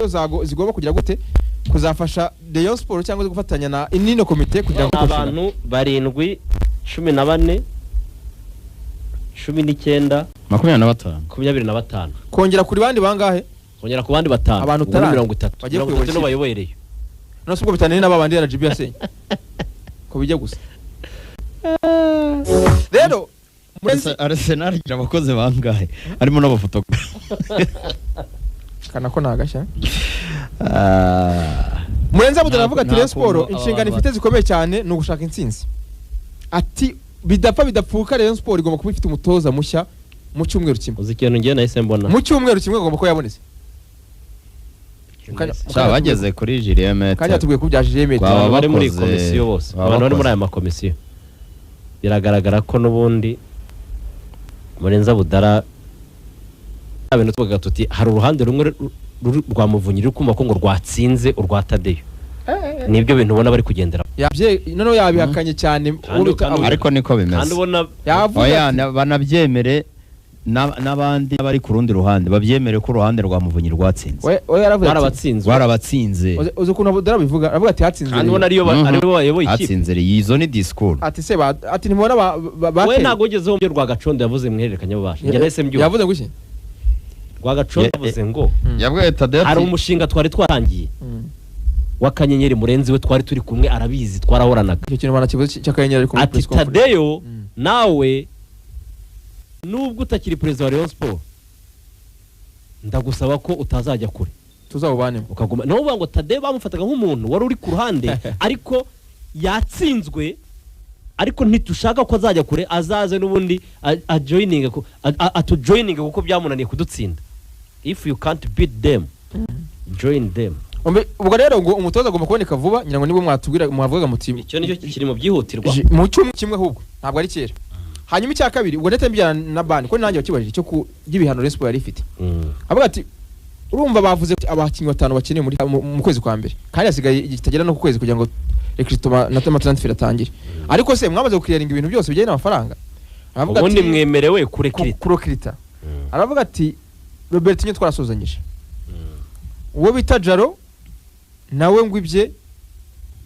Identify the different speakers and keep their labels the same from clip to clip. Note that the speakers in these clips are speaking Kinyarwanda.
Speaker 1: zigomba kugira gute kuzafasha Rayon Sport cyangwa gufatanya na inino komite kugira ngo
Speaker 2: abantu 7 14 19 25
Speaker 1: kongera kuri bandi bangahe
Speaker 2: kongera ku bandi batanu
Speaker 1: abantu
Speaker 2: 30 no bayobereye
Speaker 1: no subwo bitane n'ababandi RGB yasenye ko bijya gusa rero
Speaker 3: Arsenal gira abakoze bangahe arimo n'abafoto
Speaker 1: kana ko nagashya Murenza budaravuga ati Rayon Sport inshingano ifite zikomeye cyane no gushaka intsinzi ati bidapfuka Rayon Sport igomba kuba ifite umutoza mushya mu cyumweru kimwe
Speaker 2: uzi ikintu ngiye nahise mbona
Speaker 1: mu cyumweru kimwe agomba ko yabonetse
Speaker 3: bageze kuri Julien Mete
Speaker 1: kandi yatubwiye ko bya Julien Mete
Speaker 2: bari muri komisiyo bose abantu bari muri aya makomisiyo biragaragara ko nubundi Murenza budara abintu twaga tuti hari uruhande rumwe rwa Muvunyi kumva ko ngo rwatsinze urwa Tadeyo nibyo bintu ubona bari kugendera
Speaker 1: yabye none yabihakanye cyane
Speaker 3: ariko niko bimeze
Speaker 2: kandi ubona
Speaker 3: oya banabyemere n'abandi bari ku rundi ruhande babyemere ko uruhande rwa Muvunyi rwatsinze
Speaker 2: barabatsinze
Speaker 1: uzi ukuntu budara bivuga avuga ati hatsinze
Speaker 2: kandi ubona ariyo bayoboye ikipe
Speaker 3: hatsinze yizo ni discours
Speaker 1: ati se ati ntimubona
Speaker 2: we ntago ugezeho mu rwa Gacondo yavuze mwihererekanya bubasha njye nahise mbyuka
Speaker 1: yavuze guki
Speaker 2: rwa Gacondo yavuze ngo
Speaker 3: yabwiye Tadeyo
Speaker 2: hari umushinga twari twarangiye wakanyenyeri Murenzi we twari turi kumwe arabizi twarahoranaga
Speaker 1: icyo kintu banakivuze cy'akanyenyeri ariko
Speaker 2: ati Tadeyo nawe nubwo utakiri president wa Rayon Sport ndagusaba ko utazajya kure
Speaker 1: tuzawubanemo
Speaker 2: ukaguma no ngo Tadeyo bamufataga nk'umuntu wari uri ku ruhande ariko yatsinzwe ariko ntitushaka ko azajya kure azaze nubundi joining ko atujoining kuko byamunaniye kudutsinda if you can't beat them join them
Speaker 1: ubwo rero ngo umutoza agomba kuboneka vuba ngira ngo nibo mwatubwira mwavuga mutima
Speaker 2: icyo nicyo kiri mu byihutirwa
Speaker 1: mu cyumwe kimwe ahubwo ntabwo ari kera hanyuma icya kabiri ubwo ndetse mbijyana na band ko nanjye wakibajije cyo y'ibihano Rayon Sport yari ifite avuga ati urumva bavuze abakinnyi 5 bakeneye mu kwezi kwa mbere kandi hasigaye kitagera no ku kwezi kugira ngo recruitment na transfer atangire ariko se mwamaze gukiriringa ibintu byose bijyanye n'amafaranga
Speaker 2: aravuga ati ubundi mwemerewe
Speaker 1: kurekirita aravuga ati Robertinho twarasozanyije uwo bita Jaro nawe ngwibye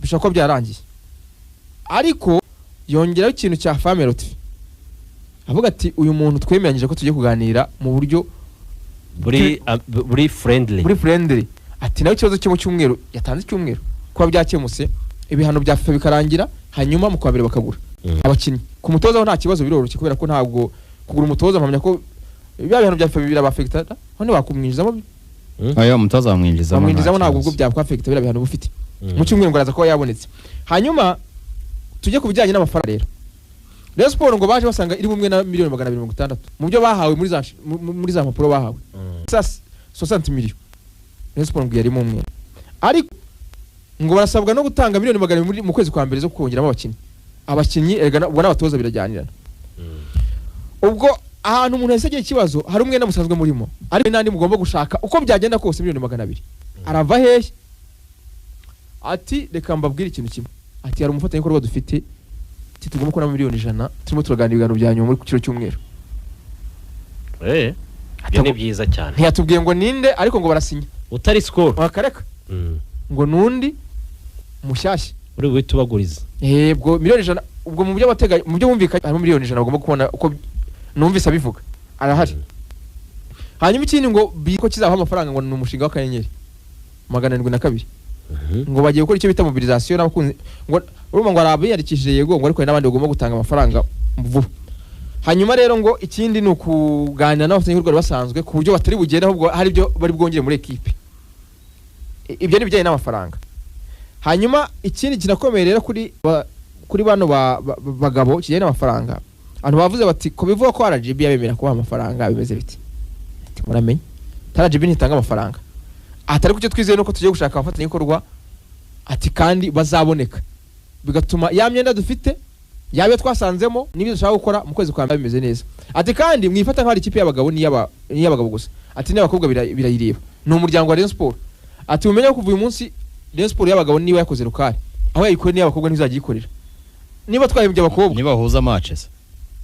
Speaker 1: bishaka byarangiye ariko yongeraho ikintu cya Family TV avuga ati uyu muntu twemeranyije ko tugiye kuganira mu buryo
Speaker 2: buri friendly
Speaker 1: ati nawe ikibazo cyo mu cyumweru yatanze icyumweru kuba byakemuse ibihano bya FIFA bikarangira hanyuma mu kwa mbere bakagura abakinnyi ku mutoza aho nta kibazo biroroshye kubera ko ntabwo kugura umutoza mpamya ko ibya bihano bya FIFA birabafecta hone bakumwinjizamo
Speaker 3: ayo umutoza bamwinjizamo
Speaker 1: ntabwo ubwo byakwaffecta bira bihano bufite mu cyumweru ngo araza ko yabonetse hanyuma tujye kubijyanye n'amafaranga rero Rayon Sport ngo baje basanga iri bumwe na miliyoni 260 mu byo bahawe muri za mpapuro bahawe 60 miliyoni Rayon Sport ngo yari mu mwe ariko ngo barasabwa no gutanga miliyoni 200 mu kwezi kwa mbere zo kongeramo abakinnyi ubwo n'abatoza birajyanirana ubwo ahantu umuntu yasegiye ikibazo hari umwe namusanzwe murimo ariko nandi mugomba gushaka uko byagenda kose miliyoni 200 arava hehe ati reka mbabwire ikintu kimwe ati hari umufatanye ko dufite tugomba kubona miliyoni 100 turimo turaganira ibigano bya nyuma muri kiro cyumweru
Speaker 2: ni byiza cyane
Speaker 1: ntiyatubwiye ngo ninde ariko ngo barasinya
Speaker 2: utari score
Speaker 1: bakareka ngo nundi mushyashya
Speaker 2: uri wita ubaguriza
Speaker 1: ubwo miliyoni 100 ubwo mu byo batega mu byo bumvikanye harimo miliyoni 100 bagomba kubona uko numvise abivuga arahari hanyuma ikindi ngo biko kizaho amafaranga ngo ni umushinga w'akanyenyeri 702 ngo bagiye gukora icyo bita mobilisation n'abakunzi ngo urumva ngo arabiyarikishije yego ngo ariko n'abandi bagomba gutanga amafaranga vuba hanyuma rero ngo ikindi ni ukuganira n'abafatanyabikorwa basanzwe ku buryo batari bugere ahubwo hari ibyo bari bwongere muri equipe ibyo ni bijyanye n'amafaranga hanyuma ikindi kinakomeye rero kuri bano bagabo kijyanye n'amafaranga abantu bavuze bati ko bivuga ko RGB yabemera kuba amafaranga bimeze biti muramenye RGB ntitanga amafaranga atari kucyo twizeye nuko tugiye gushaka abafatanyabikorwa ati kandi bazaboneka bigatuma ya myenda dufite yabe twasanzemo n'ibyo dushaka gukora mu kwezi kwa mbere bimeze neza ati kandi mwifata nk'ari ikipe y'abagabo n'iy'abagabo gusa ati n'abakobwa birayireba ni umuryango wa Rayon Sport ati umenye ko kuva uyu munsi Rayon Sport y'abagabo niba yakoze rukari aho yayikora n'iy'abakobwa ntizagiyikorera niba twahembye abakobwa
Speaker 3: niba huza matches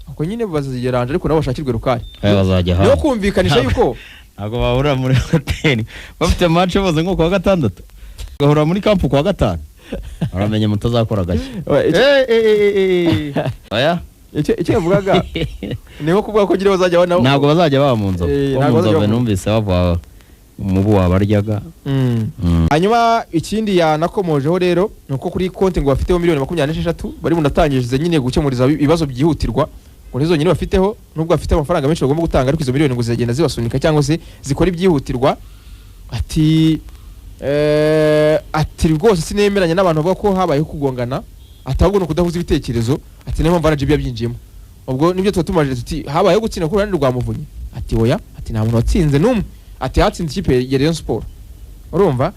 Speaker 1: uko nyine bazigeranje ariko nabo bashakirwe rukari
Speaker 3: bazajya
Speaker 1: no kumvikanisha yuko
Speaker 3: ntabwo bahurira muri hoteli bafite match bose nko kuwa gatandatu bagahurira muri kampu kuwa gatanu uramenye mutazakora gake oya
Speaker 1: icyo yavugaga niho kuvuga ko gira bazajya bana
Speaker 3: ntabwo bazajya baba mu nzovu mu nzovu numvise bavuga umubu wabaryaga.
Speaker 1: Hanyuma ikindi yanakomojeho rero nuko kuri konti ngo bafiteho miliyoni 26 bari bunatangije nyine gukemuriza ibibazo byihutirwa ngo nizo nyine bafiteho nubwo bafite amafaranga menshi bagomba gutanga ariko izo miliyoni ngo zigenda zibasunika cyangwa se zikora ibyihutirwa ati rwose sinemeranya n'abantu bavuga ko habayeho kugongana atabwo no kudahuza ibitekerezo ati niyo mpamvu RGB yabyinjiyemo ubwo nibyo tutumajije tuti habayeho gutsinda ku ruhande rwa Muvunyi ati oya ati nta muntu watsinze numwe ati hatsinze ikipe ya Rayon Sport urumva.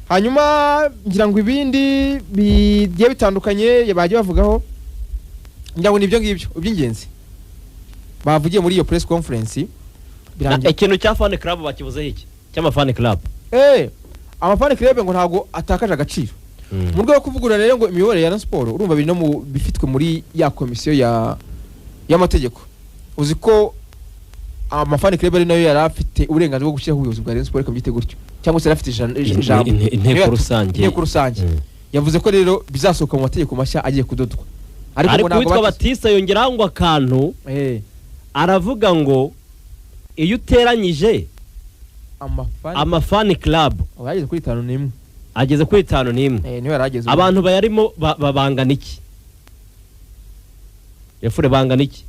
Speaker 1: Hanyuma ngira ngo ibindi bigiye bitandukanye bagiye bavugaho ngira ngo nibyo ngibyo iby'ingenzi bavugiye muri iyo press conference
Speaker 2: birangiye. Ikintu cya fan club bakivuze iki cy'amafan club
Speaker 1: amafan club ngo ntago atakaje agaciro mu rwego kuvugura rero ngo imiyoborere ya Rayon Sport urumva biri no mu bifitwe muri ya komisiyo y'amategeko uzi ko amafan club ari nayo yari afite uburenganzira bwo gushyiraho ubuyobozi bwa Rayon Sport kabyite gutyo cyangwa se afite ijambo inteko rusange yavuze ko rero bizasohoka mu mategeko mashya agiye kudodwa
Speaker 2: ariko witwa Batista yongeraho ngo akantu aravuga ngo iyo uteranyije amafan club
Speaker 1: ageze kuri 5
Speaker 2: ageze kuri 5
Speaker 1: niwe yarageze
Speaker 2: abantu bayarimo babangana iki efure bangana iki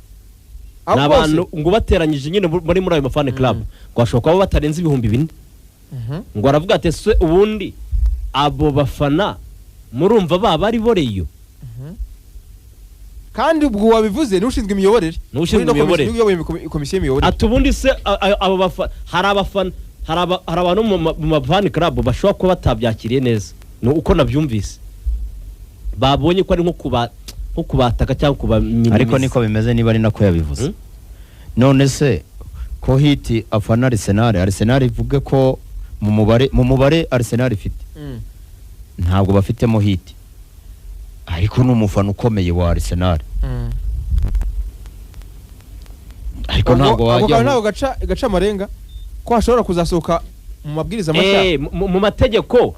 Speaker 2: n'abantu ngo bateranyije nyine muri ayo mafan club ngo ashobora kuba batarenze 4,000 ngo aravuga ati se ubundi abo bafana murumva baba ari boreyo
Speaker 1: kandi ubwo wabivuze n'ushinzwe imiyoborere komisiyo y'imiyoborere
Speaker 2: ati ubundi se abo bafana hari abafana hari abantu mu mafan club bashobora kuba batabyakiriye neza no uko nabyumvise babonye ko ari nko kubataka cyangwa kubaminimiza
Speaker 3: ariko niko bimeze niba ari nako yabivuze none se ko hiti afana Arsenal ivuge ko mu mubare Arsenal ifite ntabwo bafitemo hiti ariko n'umufana ukomeye wa Arsenal ariko ntabwo wajya
Speaker 1: ntabwo gaca amarenga ko hashobora kuzasohoka mu mabwiriza mashya
Speaker 2: mu mategeko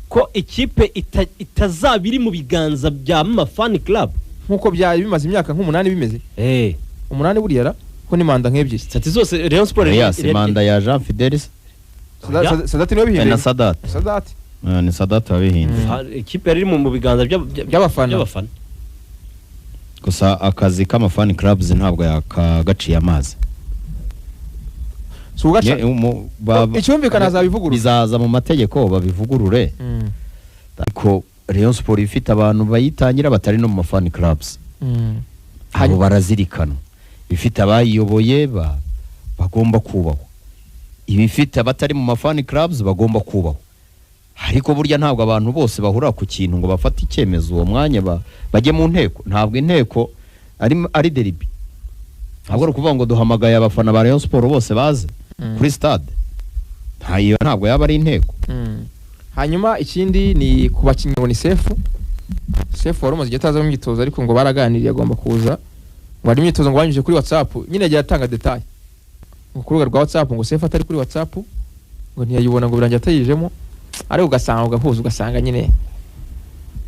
Speaker 2: ko ikipe itazabiri mu biganza bya mafan club
Speaker 1: nkuko byari bimaze imyaka nk'8 bimeze 8 buriya ko ni manda nk'ebyiri
Speaker 2: sati zose Rayon Sport
Speaker 3: manda ya Jean Fidelis
Speaker 1: Sadat niwe bihinduye
Speaker 3: na Sadat ni Sadat wabihinduye
Speaker 2: ikipe yari mu biganza by'abafana
Speaker 3: gusa akazi k'amafan clubs ntabwo yakagaciye amazi
Speaker 1: icyumvikana azabivugurura
Speaker 3: bizaza mu mategeko babivugurure ariko Rayon Sport ifite abantu bayitangira batari no mu mafan clubs abo barazirikana ifite abayiyoboye bagomba kubahwa ibifite abatari mu mafan clubs bagomba kubahwa ariko burya ntabwo abantu bose bahura ku kintu ngo bafate icyemezo uwo mwanya bajye mu nteko ntabwo inteko ari derby ntabwo ari ukuvuga ngo duhamagaye abafana ba Rayon Sport bose baze kuri stade ntabwo yaba ari inteko.
Speaker 1: Hanyuma ikindi ni ku bakinnyi ngo ni Sefu wari umaze igihe ataza mu myitozo ariko ngo baraganiriye agomba kuza ngo ari imyitozo ngo banyuje kuri WhatsApp nyine agiye atanga detail ngo ku rubuga rwa WhatsApp ngo Sefu atari kuri WhatsApp ngo ntiyayibona ngo birangiye atayijemo ariko ugasanga ugahuza ugasanga nyine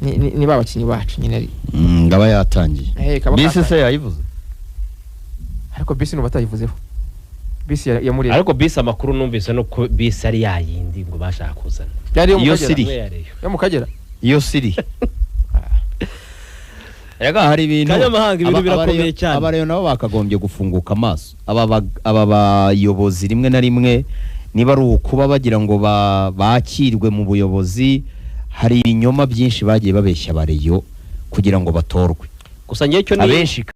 Speaker 1: ni babakinnyi bacu nyine
Speaker 3: ngaba yatangiye bisi se yayivuze
Speaker 1: ariko bisi no batayivuzeho bisi yamuriye
Speaker 2: ariko bisi amakuru numvise no ko bisi ari yayindi ngo bashaka kuzana
Speaker 1: yo mukagera
Speaker 3: iyo siri yaga hari ibintu
Speaker 2: kanyamahanga birakomeye cyane
Speaker 3: abareyo nabo bakagombye gufunguka amaso aba bayobozi rimwe na rimwe niba ari ukuba bagira ngo bakirwe mu buyobozi hari ibinyoma byinshi bagiye babeshya abareyo kugira ngo batorwe
Speaker 2: gusa ngiye cyo ni
Speaker 3: abenshi